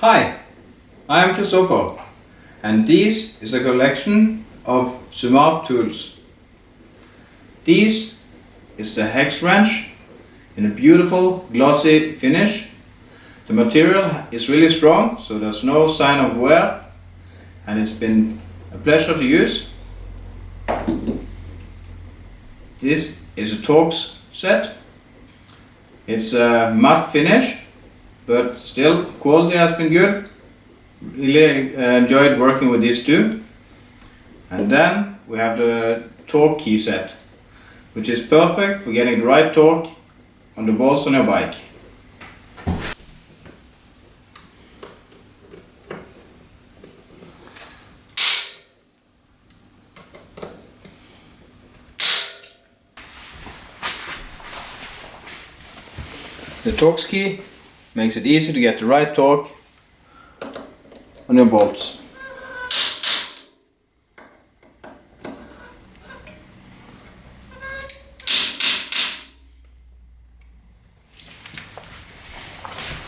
Hi, I am Christopher, and this is a collection of Sumart Tools. This is the hex wrench in a beautiful glossy finish. The material is really strong, so there's no sign of wear, and it's been a pleasure to use. This is a Torx set. It's a matte finish, but still quality has been good. Really enjoyed working with these two. And then we have the Torqe set, which is perfect for getting the right torque on the bolts on your bike. The Torx key makes it easy to get the right torque on your bolts.